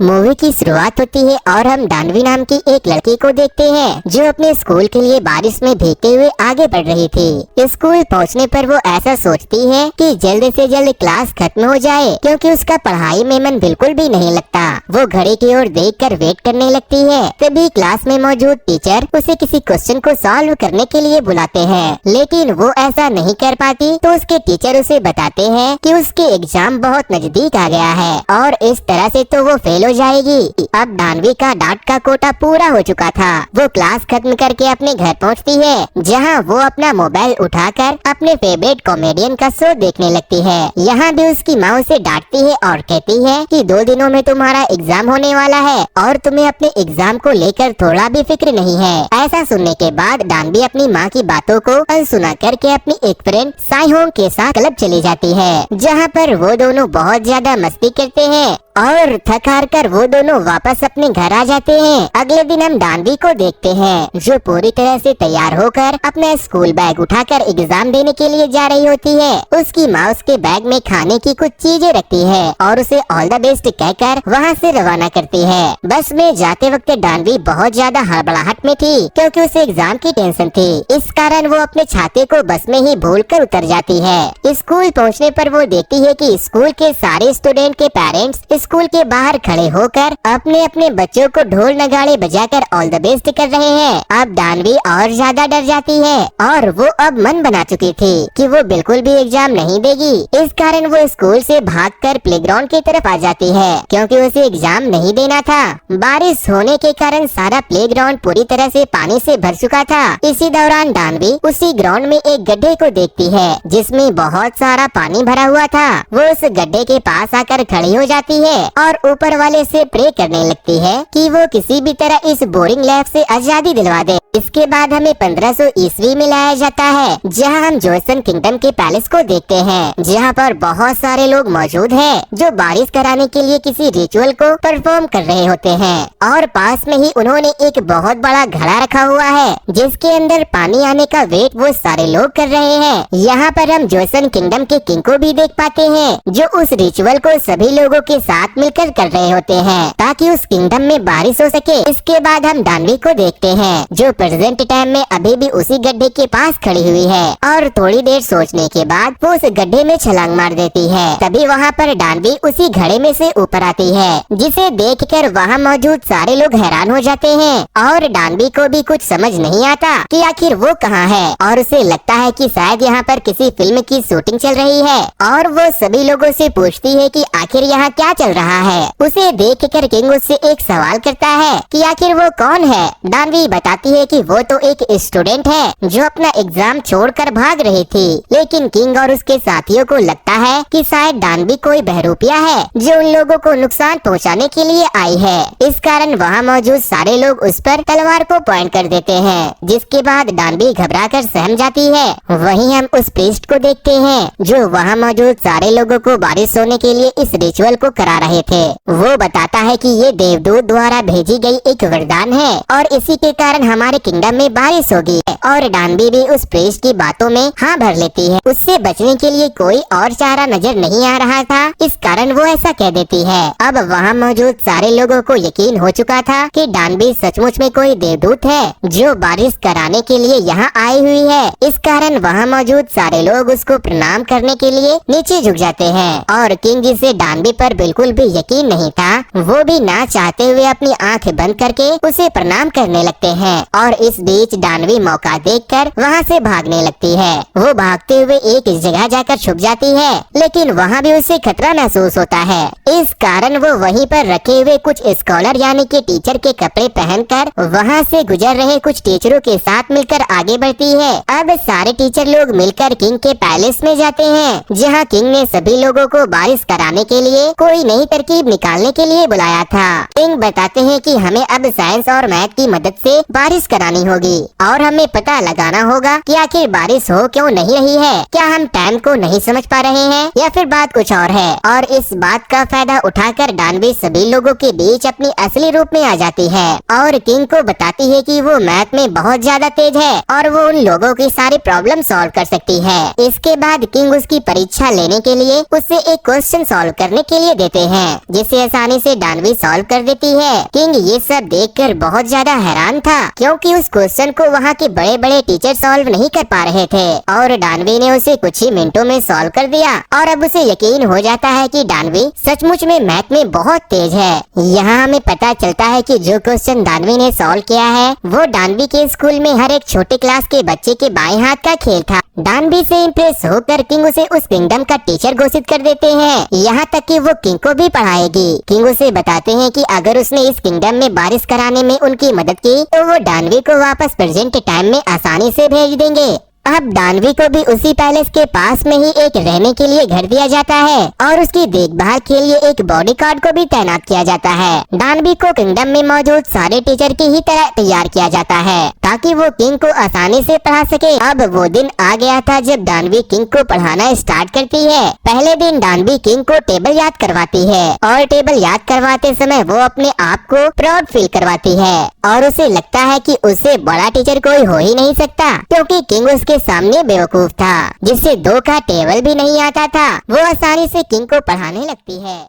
Movie की शुरुआत होती है और हम दानवी नाम की एक लड़की को देखते हैं जो अपने स्कूल के लिए बारिश में भीगते हुए आगे बढ़ रही थी। स्कूल पहुंचने पर वो ऐसा सोचती है कि जल्द से जल्द क्लास खत्म हो जाए क्योंकि उसका पढ़ाई में मन बिल्कुल भी नहीं लगता। वो घड़ी की ओर देखकर वेट करने लगती है। तभी क्लास में मौजूद टीचर उसे किसी क्वेश्चन को सॉल्व करने के लिए बुलाते हैं, लेकिन वो ऐसा नहीं कर पाती तो उसके टीचर उसे बताते हैं कि उसके एग्जाम बहुत नजदीक आ गया है और इस तरह से तो वो फेल हो जाएगी। अब दानवी का डांट का कोटा पूरा हो चुका था। वो क्लास खत्म करके अपने घर पहुंचती है, जहां वो अपना मोबाइल उठाकर अपने फेवरेट कॉमेडियन का शो देखने लगती है। यहाँ भी उसकी माँ उसे डांटती है और कहती है कि 2 दिनों में तुम्हारा एग्जाम होने वाला है और तुम्हें अपने एग्जाम को लेकर थोड़ा भी फिक्र नहीं है। ऐसा सुनने के बाद दानवी अपनी माँ की बातों को अनसुना करके अपनी एक फ्रेंड साइहोंग के साथ क्लब चली जाती है, जहाँ पर वो दोनों बहुत ज्यादा मस्ती करते हैं और थक हार कर वो दोनों वापस अपने घर आ जाते हैं। अगले दिन हम दानवी को देखते हैं जो पूरी तरह से तैयार होकर अपना स्कूल बैग उठाकर एग्जाम देने के लिए जा रही होती है। उसकी माँ उसके बैग में खाने की कुछ चीजें रखती है और उसे ऑल द बेस्ट कहकर वहाँ से रवाना करती है। बस में जाते वक्त दानवी बहुत ज्यादा हड़बड़ाहट में थी क्योंकि उसे एग्जाम की टेंशन थी। इस कारण वो अपने छाते को बस में ही भूल कर उतर जाती है। स्कूल पहुँचने पर वो देखती है कि स्कूल के सारे स्टूडेंट के पेरेंट्स स्कूल के बाहर खड़े होकर अपने अपने बच्चों को ढोल नगाड़े बजाकर ऑल द बेस्ट कर रहे हैं। अब दानवी और ज्यादा डर जाती है और वो अब मन बना चुकी थी कि वो बिल्कुल भी एग्जाम नहीं देगी। इस कारण वो स्कूल से भागकर प्लेग्राउंड की तरफ आ जाती है क्योंकि उसे एग्जाम नहीं देना था। बारिश होने के कारण सारा प्लेग्राउंड पूरी तरह से पानी से भर चुका था। इसी दौरान दानवी उसी ग्राउंड में एक गड्ढे को देखती है जिसमें बहुत सारा पानी भरा हुआ था। वो उस गड्ढे के पास आकर खड़ी हो जाती है और ऊपर वाले से प्रे करने लगती है कि वो किसी भी तरह इस बोरिंग लाइफ से आजादी दिलवा दे। इसके बाद हमें 1500 ईस्वी में लाया जाता है, जहां हम जोसन किंगडम के पैलेस को देखते हैं, जहां पर बहुत सारे लोग मौजूद हैं जो बारिश कराने के लिए किसी रिचुअल को परफॉर्म कर रहे होते हैं और पास में ही उन्होंने एक बहुत बड़ा घड़ा रखा हुआ है जिसके अंदर पानी आने का वेट वो सारे लोग कर रहे हैं। यहाँ पर हम जोसन किंगडम के किंग को भी देख पाते हैं जो उस रिचुअल को सभी लोगों के साथ मिलकर कर रहे होते हैं ताकि उस किंगडम में बारिश हो सके। इसके बाद हम दानवी को देखते हैं जो प्रेजेंट टाइम में अभी भी उसी गड्ढे के पास खड़ी हुई है और थोड़ी देर सोचने के बाद वो उस गड्ढे में छलांग मार देती है। तभी वहाँ पर दानवी उसी घड़े में से ऊपर आती है, जिसे देखकर वहाँ मौजूद सारे लोग हैरान हो जाते हैं और दानवी को भी कुछ समझ नहीं आता कि आखिर वो कहाँ है और उसे लगता है कि शायद यहाँ पर किसी फिल्म की शूटिंग चल रही है और वो सभी लोगों से पूछती है कि आखिर यहाँ क्या चल रहा है। उसे देखकर किंग उससे एक सवाल करता है कि आखिर वो कौन है। दानवी बताती है कि वो तो एक स्टूडेंट है जो अपना एग्जाम छोड़कर भाग रही थी, लेकिन किंग और उसके साथियों को लगता है कि शायद दानवी कोई बहरूपिया है जो उन लोगों को नुकसान पहुंचाने के लिए आई है। इस कारण वहाँ मौजूद सारे लोग उस पर तलवार को पॉइंट कर देते हैं, जिसके बाद दानवी घबराकर सहम जाती है। वहीं हम उस प्रीस्ट को देखते हैं जो वहाँ मौजूद सारे लोगों को बारिश होने के लिए इस रिचुअल को करा रहे थे। वो बताता है कि ये देवदूत द्वारा भेजी गई एक वरदान है और इसी के कारण हमारे किंगडम में बारिश होगी और दानवी भी उस प्रीस्ट की बातों में हाँ भर लेती है। उससे बचने के लिए कोई और चारा नजर नहीं आ रहा था, इस कारण वो ऐसा कह देती है। अब वहाँ मौजूद सारे लोगों को यकीन हो चुका था कि दानवी सचमुच में कोई देवदूत है जो बारिश कराने के लिए यहाँ आई हुई है। इस कारण वहाँ मौजूद सारे लोग उसको प्रणाम करने के लिए नीचे झुक जाते हैं और किंग जिसे दानवी पर बिल्कुल भी यकीन नहीं था, वो भी ना चाहते हुए अपनी आंख बंद करके उसे प्रणाम करने लगते हैं और इस बीच दानवी मौका देखकर वहाँ से भागने लगती है। वो भागते हुए एक जगह जाकर छुप जाती है, लेकिन वहाँ भी उसे खतरा महसूस होता है। इस कारण वो वहीं पर रखे हुए कुछ स्कॉलर यानी कि टीचर के कपड़े पहनकर वहाँ से गुजर रहे कुछ टीचरों के साथ मिलकर आगे बढ़ती है। अब सारे टीचर लोग मिलकर किंग के पैलेस में जाते हैं, जहाँ किंग ने सभी लोगों को बारिश कराने के लिए कोई नई तरकीब निकालने के लिए बुलाया था। किंग बताते हैं कि हमें अब साइंस और मैथ की मदद से बारिश करानी होगी और हमें पता लगाना होगा कि आखिर बारिश हो क्यों नहीं रही है। क्या हम टाइम को नहीं समझ पा रहे हैं या फिर बात कुछ और है। और इस बात का फायदा उठाकर दानवी सभी लोगों के बीच अपनी असली रूप में आ जाती है और किंग को बताती है कि वो मैथ में बहुत ज्यादा तेज है और वो उन लोगों की सारी प्रॉब्लम सॉल्व कर सकती है। इसके बाद किंग उसकी परीक्षा लेने के लिए उससे एक क्वेश्चन सॉल्व करने के लिए देते हैं, जिसे आसानी से डानवी सॉल्व कर देती है। किंग ये सब देखकर बहुत ज्यादा हैरान था, क्योंकि उस क्वेश्चन को वहाँ के बड़े बड़े टीचर सॉल्व नहीं कर पा रहे थे और डानवी ने उसे कुछ ही मिनटों में सॉल्व कर दिया। और अब उसे यकीन हो जाता है कि डानवी सचमुच में मैथ में बहुत तेज है। यहाँ हमें पता चलता है कि जो क्वेश्चन डानवी ने सॉल्व किया है वो डानवी के स्कूल में हर एक छोटे क्लास के बच्चे के बाएं हाथ का खेल था। डानवी से इम्प्रेस होकर किंग उसे उस किंगडम का टीचर घोषित कर देते हैं, यहाँ तक कि वो किंग को भी पढ़ाएगी। किंग उसे बताते हैं कि अगर उसने इस किंगडम में बारिश कराने में उनकी मदद की तो वो डानवी को वापस प्रेजेंट टाइम में आसानी से भेज देंगे। अब डानवी को भी उसी पैलेस के पास में ही एक रहने के लिए घर दिया जाता है और उसकी देखभाल के लिए एक बॉडीगार्ड को भी तैनात किया जाता है। डानवी को किंगडम में मौजूद सारे टीचर की ही तरह तैयार किया जाता है ताकि वो किंग को आसानी से पढ़ा सके। अब वो दिन आ गया था जब डानवी किंग को पढ़ाना स्टार्ट करती है। पहले दिन डानवी किंग को टेबल याद करवाती है और टेबल याद करवाते समय वो अपने आप को प्राउड फील करवाती है और उसे लगता है कि उससे बड़ा टीचर कोई हो ही नहीं सकता, क्योंकि किंग उसके सामने बेवकूफ था जिससे 2 का टेबल भी नहीं आता था। वो आसानी से किंग को पढ़ाने लगती है।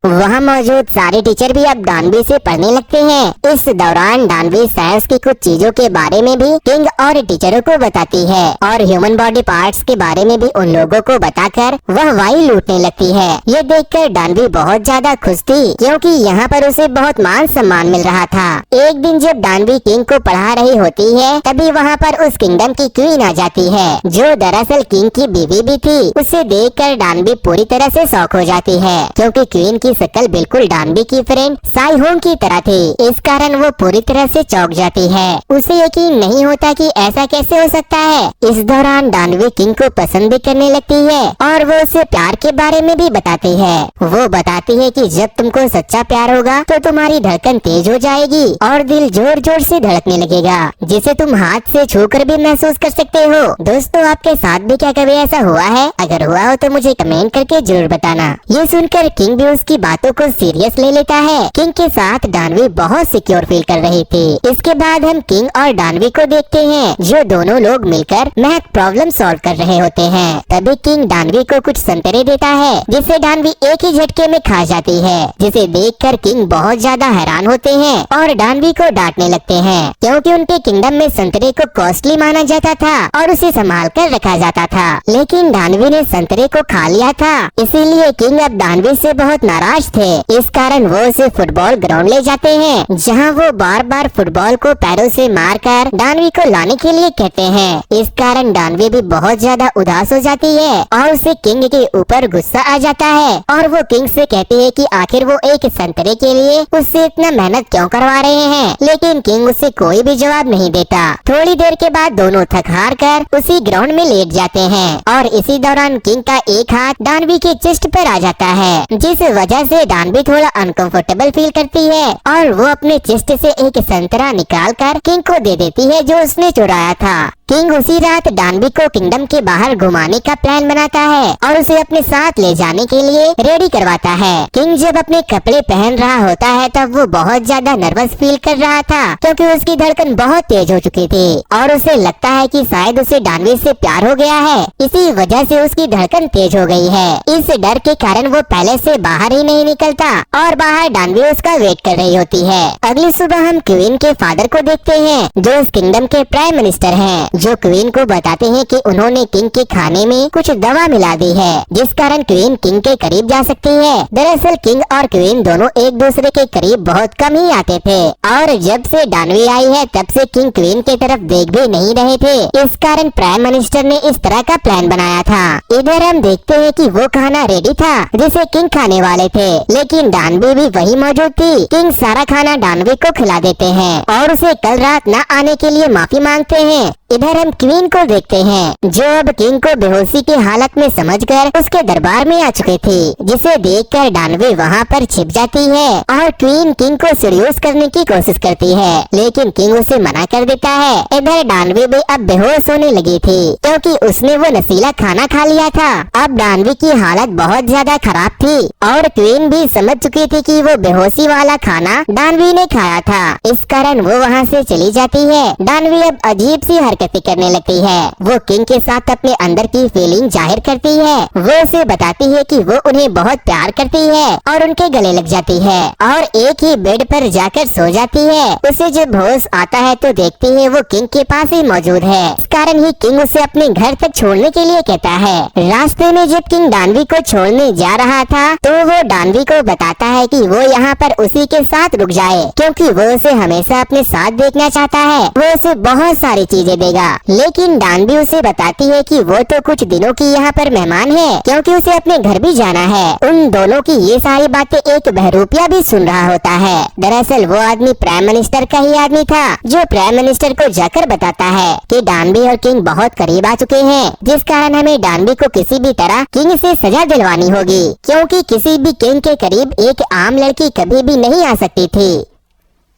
वहाँ मौजूद सारे टीचर भी अब डानवी से पढ़ने लगते हैं। इस दौरान डानवी साइंस की कुछ चीजों के बारे में भी किंग और टीचरों को बताती है और ह्यूमन बॉडी पार्ट्स के बारे में भी उन लोगों को बताकर वह वाई लूटने लगती है। ये देखकर डानवी बहुत ज्यादा खुश थी, क्योंकि यहाँ पर उसे बहुत मान सम्मान मिल रहा था। एक दिन जब डानवी किंग को पढ़ा रही होती है तभी वहाँ पर उस किंगडम की क्वीन आ जाती है, जो दरअसल किंग की बीवी भी थी। उसे देखकर डानवी पूरी तरह से शॉक हो जाती है, क्योंकि क्वीन की शक्ल बिल्कुल डानवी की फ्रेंड साई होंग की तरह थी। इस कारण वो पूरी तरह से चौंक जाती है। उसे यकीन नहीं होता कि ऐसा कैसे हो सकता है। इस दौरान डानवी किंग को पसंद भी करने लगती है और वो उसे प्यार के बारे में भी बताती है। वो बताती है कि जब तुमको सच्चा प्यार होगा तो तुम्हारी धड़कन तेज हो जाएगी और दिल जोर जोर से धड़कने लगेगा, जिसे तुम हाथ से छूकर भी महसूस कर सकते हो। दोस्तों, आपके साथ भी क्या कभी ऐसा हुआ है? अगर हुआ हो तो मुझे कमेंट करके जरूर बताना। ये सुनकर किंग भी उसकी बातों को सीरियस ले लेता है। किंग के साथ डानवी बहुत सिक्योर फील कर रही थी। इसके बाद हम किंग और डानवी को देखते हैं, जो दोनों लोग मिलकर मैथ प्रॉब्लम सॉल्व कर रहे होते हैं। तभी किंग डानवी को कुछ संतरे देता है, जिसे डानवी एक ही झटके में खा जाती है, जिसे देखकर किंग बहुत ज्यादा हैरान होते हैं और डानवी को डांटने लगते हैं, क्योंकि उनके किंगडम में संतरे को कॉस्टली माना जाता था और उसे संभाल कर रखा जाता था। लेकिन डानवी ने संतरे को खा लिया था, इसीलिए किंग अब डानवी से बहुत नाराज थे। इस कारण वो उसे फुटबॉल ग्राउंड ले जाते हैं, जहां वो बार बार फुटबॉल को पैरों से मारकर डानवी को लाने के लिए कहते हैं। इस कारण डानवी भी बहुत ज्यादा उदास हो जाती है और उसे किंग के ऊपर गुस्सा आ जाता है और वो किंग से कहती है कि आखिर वो एक संतरे के लिए उससे इतना मेहनत क्यों करवा रहे हैं। लेकिन किंग उससे कोई भी जवाब नहीं देता। थोड़ी देर के बाद दोनों थक हार कर उसी ग्राउंड में लेट जाते हैं और इसी दौरान किंग का एक हाथ डानवी के चेस्ट पर आ जाता है, जिस वजह से डानवी थोड़ा अनकंफर्टेबल फील करती है और वो अपने चेस्ट से एक संतरा निकालकर किंग को दे देती है, जो उसने चुराया था। किंग उसी रात डानवी को किंगडम के बाहर घुमाने का प्लान बनाता है और उसे अपने साथ ले जाने के लिए रेडी करवाता है। किंग जब अपने कपड़े पहन रहा होता है तब वो बहुत ज्यादा नर्वस फील कर रहा था, क्योंकि उसकी धड़कन बहुत तेज हो चुकी थी और उसे लगता है कि शायद उसे डानवी से प्यार हो गया है, इसी वजह से उसकी धड़कन तेज हो गई है। इस डर के कारण वो पैलेस से बाहर ही नहीं निकलता और बाहर डानवी उसका वेट कर रही होती है। अगली सुबह हम क्वीन के फादर को देखते हैं, जो इस किंगडम के प्राइम मिनिस्टर हैं, जो क्वीन को बताते हैं कि उन्होंने किंग के खाने में कुछ दवा मिला दी है, जिस कारण क्वीन किंग के करीब जा सकती है। दरअसल किंग और क्वीन दोनों एक दूसरे के करीब बहुत कम ही आते थे और जब से डानवी आई है तब से किंग क्वीन की तरफ देख भी नहीं रहे थे। इस कारण प्राइम मिनिस्टर ने इस तरह का प्लान बनाया था। इधर हम देखते हैं कि वो खाना रेडी था जिसे किंग खाने वाले थे, लेकिन डानवी भी वही मौजूद थी। किंग सारा खाना डानवी को खिला देते हैं और उसे कल रात न आने के लिए माफी मांगते हैं। इधर हम क्वीन को देखते हैं, जो अब किंग को बेहोशी की हालत में समझकर उसके दरबार में आ चुकी थी, जिसे देखकर डानवी वहाँ पर छिप जाती है और क्वीन किंग को सीड्यूस करने की कोशिश करती है, लेकिन किंग उसे मना कर देता है। इधर डानवी भी अब बेहोश होने लगी थी, क्योंकि उसने वो नशीला खाना खा लिया था। अब डानवी की हालत बहुत ज्यादा खराब थी और क्वीन भी समझ चुकी थी कि वो बेहोशी वाला खाना डानवी ने खाया था। इस कारण वो वहाँ से चली जाती है। डानवी अब अजीब सी हरकतें व्यक्त करने लगती है। वो किंग के साथ अपने अंदर की फीलिंग जाहिर करती है। वो उसे बताती है कि वो उन्हें बहुत प्यार करती है और उनके गले लग जाती है और एक ही बेड पर जाकर सो जाती है। उसे जब होश आता है तो देखती है वो किंग के पास ही मौजूद है। इस कारण ही किंग उसे अपने घर तक छोड़ने के लिए कहता है। रास्ते में जब किंग डानवी को छोड़ने जा रहा था तो वो डानवी को बताता है कि वो यहाँ पर उसी के साथ रुक जाए, क्योंकि वो उसे हमेशा अपने साथ देखना चाहता है। वो उसे बहुत सारी चीजें देगा, लेकिन डानवी उसे बताती है कि वो तो कुछ दिनों की यहाँ पर मेहमान है, क्योंकि उसे अपने घर भी जाना है। उन दोनों की ये सारी बातें एक बहरूपिया भी सुन रहा होता है। दरअसल वो आदमी प्राइम मिनिस्टर का ही आदमी था, जो प्राइम मिनिस्टर को जाकर बताता है कि डानवी और किंग बहुत करीब आ चुके हैं, जिस कारण हमें डानवी को किसी भी तरह किंग से सजा दिलवानी होगी, क्योंकि किसी भी किंग के करीब एक आम लड़की कभी भी नहीं आ सकती थी।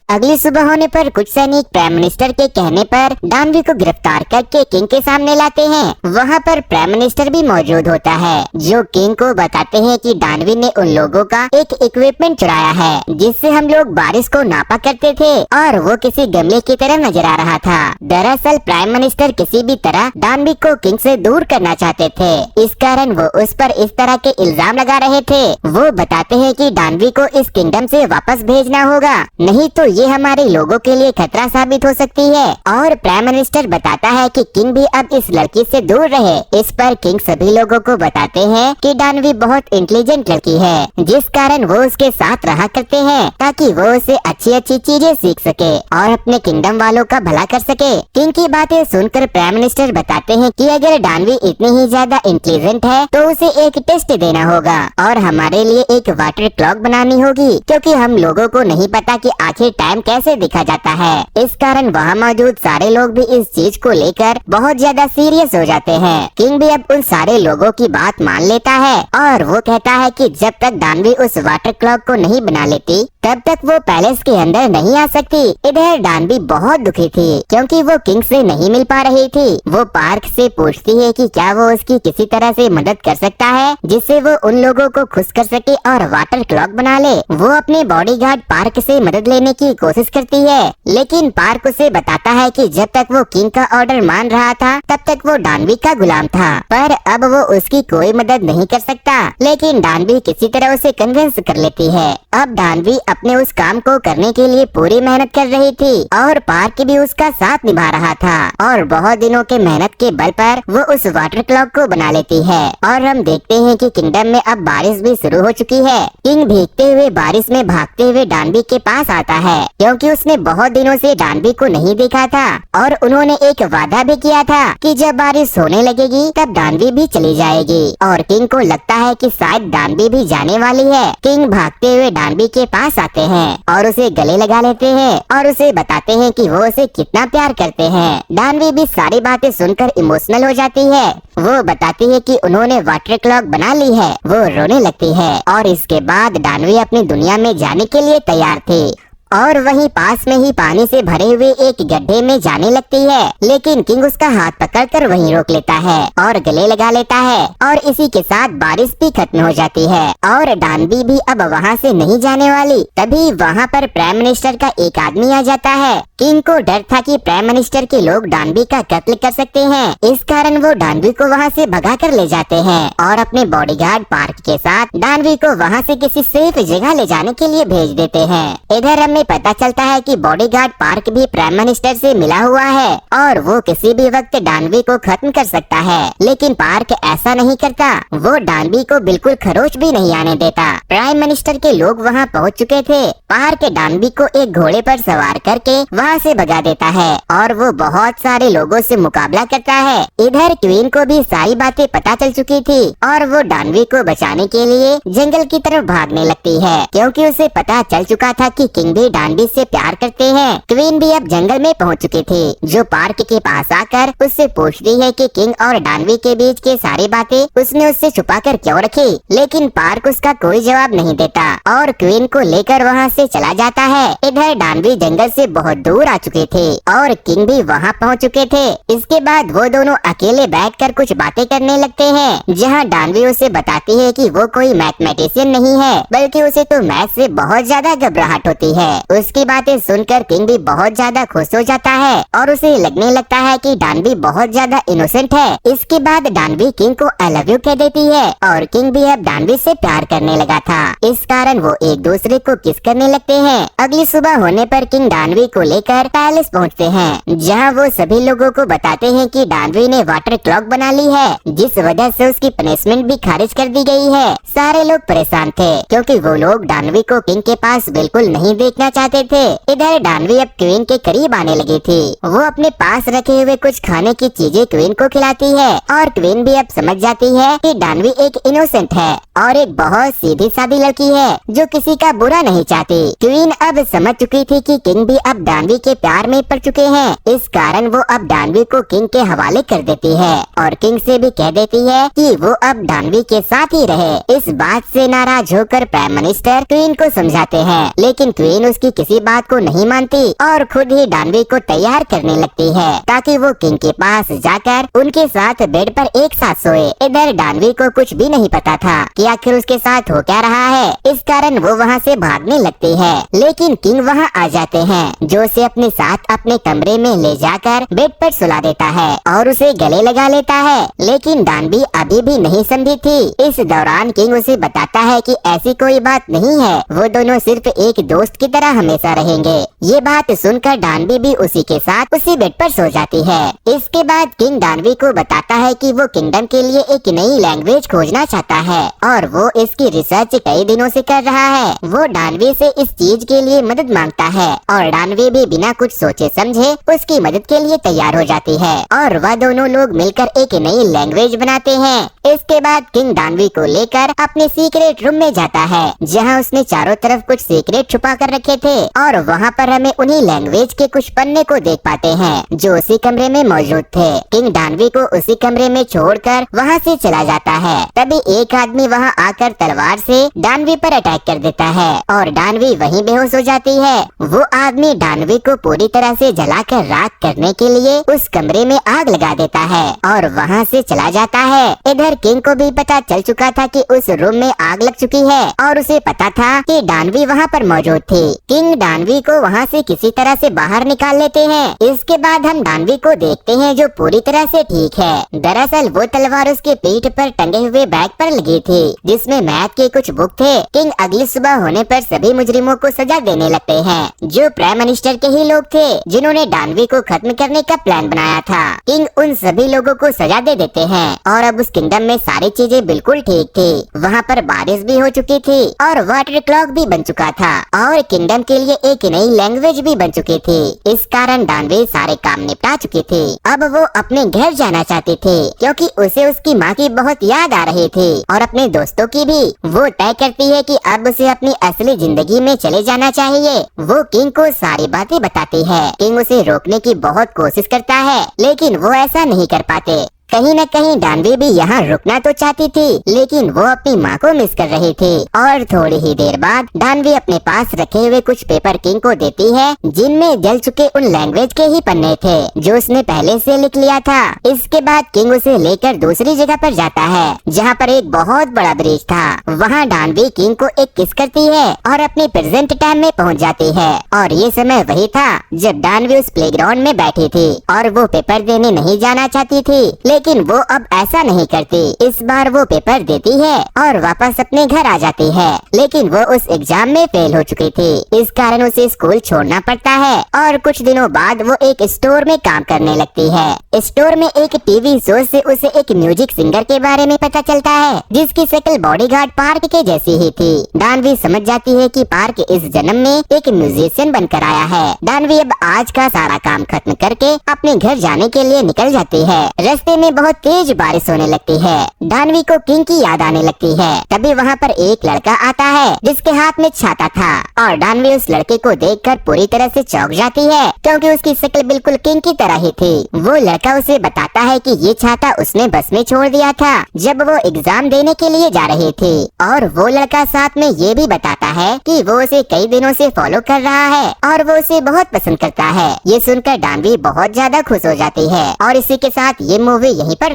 अगली सुबह होने पर कुछ सैनिक प्राइम मिनिस्टर के कहने पर डानवी को गिरफ्तार करके किंग के सामने लाते हैं। वहाँ पर प्राइम मिनिस्टर भी मौजूद होता है, जो किंग को बताते हैं कि डानवी ने उन लोगों का एक इक्विपमेंट चुराया है, जिससे हम लोग बारिश को नापा करते थे और वो किसी गमले की तरह नजर आ रहा था। दरअसल प्राइम मिनिस्टर किसी भी तरह डानवी को किंग से दूर करना चाहते थे, इस कारण वो उस पर इस तरह के इल्जाम लगा रहे थे। वो बताते हैं कि डानवी को इस किंगडम से वापस भेजना होगा, नहीं तो ये हमारे लोगों के लिए खतरा साबित हो सकती है। और प्राइम मिनिस्टर बताता है कि किंग भी अब इस लड़की से दूर रहे। इस पर किंग सभी लोगों को बताते हैं कि डानवी बहुत इंटेलिजेंट लड़की है, जिस कारण वो उसके साथ रहा करते हैं, ताकि वो उसे अच्छी अच्छी चीजें सीख सके और अपने किंगडम वालों का भला कर सके। किंग की बातें सुनकर प्राइम मिनिस्टर बताते हैं कि अगर डानवी इतनी ही ज्यादा इंटेलिजेंट है तो उसे एक टेस्ट देना होगा और हमारे लिए एक वाटर क्लॉक बनानी होगी, क्योंकि हम लोगों को नहीं पता कि आखिर टाइम कैसे दिखा जाता है। इस कारण वहाँ मौजूद सारे लोग भी इस चीज को लेकर बहुत ज्यादा सीरियस हो जाते हैं। किंग भी अब उन सारे लोगों की बात मान लेता है और वो कहता है कि जब तक डानवी उस वाटर क्लॉक को नहीं बना लेती तब तक वो पैलेस के अंदर नहीं आ सकती। इधर डानवी बहुत दुखी थी, क्योंकि वो किंग से नहीं मिल पा रही थी। वो पार्क से पूछती है कि क्या वो उसकी किसी तरह से मदद कर सकता है, जिससे वो उन लोगों को खुश कर सके और वाटर क्लॉक बना ले। वो अपने बॉडीगार्ड पार्क से मदद लेने की कोशिश करती है, लेकिन पार्क उसे बताता है कि जब तक वो किंग का ऑर्डर मान रहा था तब तक वो डानवी का गुलाम था, पर अब वो उसकी कोई मदद नहीं कर सकता। लेकिन डानवी किसी तरह उसे कन्विंस कर लेती है। अब डानवी अपने उस काम को करने के लिए पूरी मेहनत कर रही थी और पार्क भी उसका साथ निभा रहा था और बहुत दिनों के मेहनत के बल पर वो उस वाटर क्लॉक को बना लेती है। और हम देखते हैं कि किंगडम में अब बारिश भी शुरू हो चुकी है। किंग भीगते हुए बारिश में भागते हुए डानवी के पास आता है, क्योंकि उसने बहुत दिनों से डानवी को नहीं देखा था और उन्होंने एक वादा भी किया था कि जब बारिश होने लगेगी तब डानवी भी चली जाएगी। और किंग को लगता है कि शायद डानवी भी जाने वाली है। किंग भागते हुए डानवी के पास आते हैं और उसे गले लगा लेते हैं और उसे बताते हैं कि वो उसे कितना प्यार करते हैं। डानवी भी सारी बातें सुनकर इमोशनल हो जाती है। वो बताती है कि उन्होंने वाटर क्लॉक बना ली है। वो रोने लगती है और इसके बाद डानवी अपनी दुनिया में जाने के लिए तैयार थी और वहीं पास में ही पानी से भरे हुए एक गड्ढे में जाने लगती है, लेकिन किंग उसका हाथ पकड़कर वहीं रोक लेता है और गले लगा लेता है और इसी के साथ बारिश भी खत्म हो जाती है और डानवी भी अब वहाँ से नहीं जाने वाली। तभी वहाँ पर प्राइम मिनिस्टर का एक आदमी आ जाता है। किंग को डर था कि प्राइम मिनिस्टर के लोग डानवी का कत्ल कर सकते हैं, इस कारण वो डानवी को वहाँ से भगा कर ले जाते हैं और अपने बॉडीगार्ड पार्क के साथ डानवी को वहाँ से किसी सेफ जगह ले जाने के लिए भेज देते हैं। इधर हमें पता चलता है कि बॉडीगार्ड पार्क भी प्राइम मिनिस्टर से मिला हुआ है और वो किसी भी वक्त डानवी को खत्म कर सकता है, लेकिन पार्क ऐसा नहीं करता। वो डानवी को बिल्कुल खरोच भी नहीं आने देता। प्राइम मिनिस्टर के लोग वहाँ पहुँच चुके थे। पार्क डानवी को एक घोड़े पर सवार करके वहाँ से भगा देता है और वो बहुत सारे लोगों से मुकाबला करता है। इधर क्वीन को भी सारी बातें पता चल चुकी थी और वो डानवी को बचाने के लिए जंगल की तरफ भागने लगती है, क्योंकि उसे पता चल चुका था कि किंग भी डानवी से प्यार करते हैं। क्वीन भी अब जंगल में पहुंच चुकी थी, जो पार्क के पास आकर उससे पूछती है कि किंग और डानवी के बीच की सारी बातें उसने उससे छुपा कर क्यों रखी, लेकिन पार्क उसका कोई जवाब नहीं देता और क्वीन को लेकर वहाँ से चला जाता है। इधर डानवी जंगल से बहुत दूर आ चुके थे और किंग भी वहाँ पहुँच चुके थे। इसके बाद वो दोनों अकेले बैठकर कुछ बातें करने लगते हैं, जहाँ डानवी उसे बताती है कि वो कोई मैथमेटिशियन नहीं है, बल्कि उसे तो मैथ से बहुत ज्यादा घबराहट होती है। उसकी बातें सुनकर किंग भी बहुत ज्यादा खुश हो जाता है और उसे लगने लगता है कि डानवी बहुत ज्यादा इनोसेंट है। इसके बाद डानवी किंग को आई लव यू कह देती है और किंग भी अब डानवी से प्यार करने लगा था। इस कारण वो एक दूसरे को किस करने लगते हैं। अगली सुबह होने पर किंग डानवी को लेकर पैलेस पहुंचते हैं, जहां वो सभी लोगों को बताते हैं कि डानवी ने वाटर क्लॉक बना ली है, जिस वजह से उसकी पनिशमेंट भी खारिज कर दी गई है। सारे लोग परेशान थे क्योंकि वो लोग डानवी को किंग के पास बिल्कुल नहीं देखना चाहते थे। इधर डानवी अब क्वीन के करीब आने लगी थी। वो अपने पास रखे हुए कुछ खाने की चीजें क्वीन को खिलाती है और क्वीन भी अब समझ जाती है कि डानवी एक इनोसेंट है और एक बहुत सीधी सादी लड़की है जो किसी का बुरा नहीं चाहती। क्वीन अब समझ चुकी थी कि किंग भी अब डानवी के प्यार में पड़ चुके हैं। इस कारण वो अब डानवी को किंग के हवाले कर देती है और किंग से भी कह देती है कि वो अब डानवी के साथ ही रहे। इस बात से नाराज होकर प्राइम मिनिस्टर क्वीन को समझाते हैं, लेकिन क्वीन उसकी किसी बात को नहीं मानती और खुद ही डानवी को तैयार करने लगती है ताकि वो किंग के पास जाकर उनके साथ बेड पर एक साथ सोए। इधर डानवी को कुछ भी नहीं पता था कि आखिर उसके साथ हो क्या रहा है। इस कारण वो वहाँ से भागने लगती है, लेकिन किंग वहाँ आ जाते हैं जो उसे अपने साथ अपने कमरे में ले जाकर बेड पर सुला देता है और उसे गले लगा लेता है। लेकिन डानवी अभी भी नहीं समझी थी। इस दौरान किंग उसे बताता है कि ऐसी कोई बात नहीं है, वो दोनों सिर्फ एक दोस्त की तरह हमेशा रहेंगे। ये बात सुनकर डानवी भी उसी के साथ उसी बेड पर सो जाती है। इसके बाद किंग डानवी को बताता है कि वो किंगडम के लिए एक नई लैंग्वेज खोजना चाहता है और वो इसकी रिसर्च कई दिनों से कर रहा है। वो डानवी से इस चीज के लिए मदद मांगता है और डानवी भी बिना कुछ सोचे समझे उसकी मदद के लिए तैयार हो जाती है और वह दोनों लोग मिलकर एक नई लैंग्वेज बनाते हैं। इसके बाद किंग डानवी को लेकर अपने सीक्रेट रूम में जाता है, जहां उसने चारों तरफ कुछ सीक्रेट छुपा कर रखे थे और वहां पर हमें उन्हीं लैंग्वेज के कुछ पन्ने को देख पाते हैं जो उसी कमरे में मौजूद थे। किंग डानवी को उसी कमरे में छोड़कर वहां से चला जाता है। तभी एक आदमी वहां आकर तलवार से डानवी पर अटैक कर देता है और डानवी वहीं बेहोश हो जाती है। वो आदमी डानवी को पूरी तरह से जलाकर राख करने के लिए उस कमरे में आग लगा देता है और वहां से चला जाता है। इधर किंग को भी पता चल चुका था कि उस रूम में आग लग चुकी है और उसे पता था कि डानवी वहां पर मौजूद थी। किंग डानवी को वहां से किसी तरह से बाहर निकाल लेते हैं। इसके बाद हम डानवी को देखते हैं जो पूरी तरह से ठीक है। दरअसल वो तलवार उसके पीठ पर टंगे हुए बैग पर लगी थी, जिसमें मैथ के कुछ बुक थे। किंग अगली सुबह होने पर सभी मुजरिमों को सजा देने लगते हैं, जो प्राइम मिनिस्टर के ही लोग थे जिन्होंने डानवी को खत्म करने का प्लान बनाया था। किंग उन सभी लोगों को सजा दे देते हैं और अब उस किंगडम में सारी चीजें बिल्कुल ठीक थी। वहाँ पर बारिश भी हो चुकी थी और वाटर क्लॉक भी बन चुका था और किंगडम के लिए एक नई लैंग्वेज भी बन चुकी थी। इस कारण डानवी सारे काम निपटा चुकी थी। अब वो अपने घर जाना चाहती थी क्योंकि उसे उसकी माँ की बहुत याद आ रही थी और अपने दोस्तों की भी। वो तय करती है कि अब उसे अपनी असली जिंदगी में चले जाना चाहिए। वो किंग को सारी बातें बताती है। किंग उसे रोकने की बहुत कोशिश करता है, लेकिन वो ऐसा नहीं कर पाते। कहीं न कहीं डानवी भी यहाँ रुकना तो चाहती थी, लेकिन वो अपनी माँ को मिस कर रही थी। और थोड़ी ही देर बाद डानवी अपने पास रखे हुए कुछ पेपर किंग को देती है, जिनमें जल चुके उन लैंग्वेज के ही पन्ने थे जो उसने पहले से लिख लिया था। इसके बाद किंग उसे लेकर दूसरी जगह पर जाता है, जहाँ पर एक बहुत बड़ा ब्रिज था। वहाँ डानवी किंग को एक किस करती है और अपने प्रेजेंट टाइम में पहुँच जाती है। और ये समय वही था जब डानवी उस प्लेग्राउंड में बैठी थी और वो पेपर देने नहीं जाना चाहती थी, लेकिन वो अब ऐसा नहीं करती। इस बार वो पेपर देती है और वापस अपने घर आ जाती है, लेकिन वो उस एग्जाम में फेल हो चुकी थी। इस कारण उसे स्कूल छोड़ना पड़ता है और कुछ दिनों बाद वो एक स्टोर में काम करने लगती है। स्टोर में एक टीवी शो से उसे एक म्यूजिक सिंगर के बारे में पता चलता है, जिसकी शक्ल बॉडीगार्ड पार्क के जैसी ही थी। डानवी समझ जाती है कि पार्क इस जन्म में एक म्यूजिशियन बनकर आया है। डानवी अब आज का सारा काम खत्म करके अपने घर जाने के लिए निकल जाती है। रास्ते में बहुत तेज बारिश होने लगती है। डानवी को किंग की याद आने लगती है। तभी वहाँ पर एक लड़का आता है जिसके हाथ में छाता था और डानवी उस लड़के को देखकर पूरी तरह से चौंक जाती है, क्योंकि उसकी शक्ल बिल्कुल किंग की तरह ही थी। वो लड़का उसे बताता है कि ये छाता उसने बस में छोड़ दिया था जब वो एग्जाम देने के लिए जा रही थी। और वो लड़का साथ में ये भी बताता है कि वो उसे कई दिनों से फॉलो कर रहा है और वो उसे बहुत पसंद करता है। ये सुनकर डानवी बहुत ज्यादा खुश हो जाती है और इसी के साथ ये मूवी यहीं पर